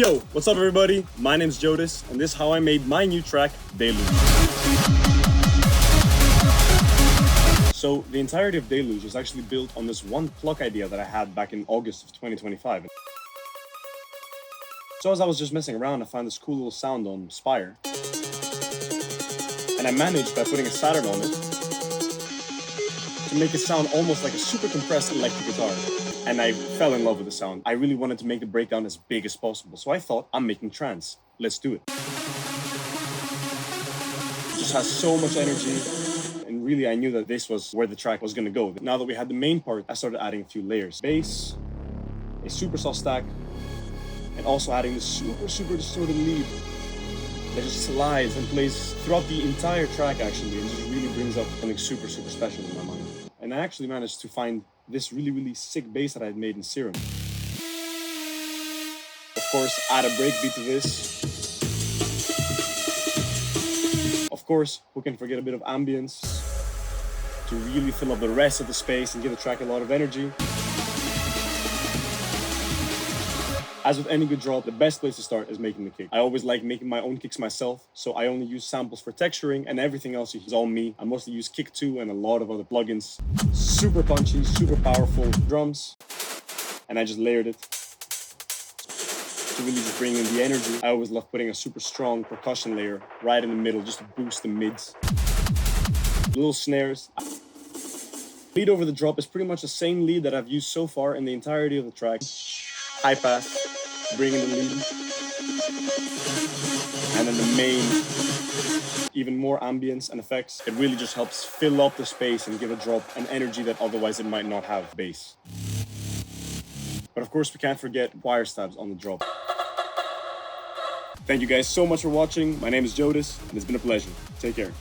Yo, what's up everybody? My name's JOTIS, and this is how I made my new track, Deluge. So, the entirety of Deluge is actually built on this one pluck idea that I had back in August of 2025. So as I was just messing around, I found this cool little sound on Spire. And I managed, by putting a Saturn on it, to make it sound almost like a super compressed electric guitar. And I fell in love with the sound. I really wanted to make the breakdown as big as possible. So I thought, I'm making trance. Let's do it. It just has so much energy. And really, I knew that this was where the track was gonna go. Now that we had the main part, I started adding a few layers. Bass, a super soft stack, and also adding this super distorted lead that just slides and plays throughout the entire track actually, and just really brings up something super special in my mind. And I actually managed to find this really sick bass that I had made in Serum. Of course, add a breakbeat to this. Of course, who can forget a bit of ambience to really fill up the rest of the space and give the track a lot of energy. As with any good drop, the best place to start is making the kick. I always like making my own kicks myself, so I only use samples for texturing, and everything else is all me. I mostly use Kick 2 and a lot of other plugins. Super punchy, super powerful drums, and I just layered it to really just bring in the energy. I always love putting a super strong percussion layer right in the middle just to boost the mids. Little snares. Lead over the drop is pretty much the same lead that I've used so far in the entirety of the track. High pass, bring in the lead, and then the main, even more ambience and effects. It really just helps fill up the space and give a drop an energy that otherwise it might not have bass. But of course we can't forget wire stabs on the drop. Thank you guys so much for watching. My name is JOTIS, and it's been a pleasure. Take care.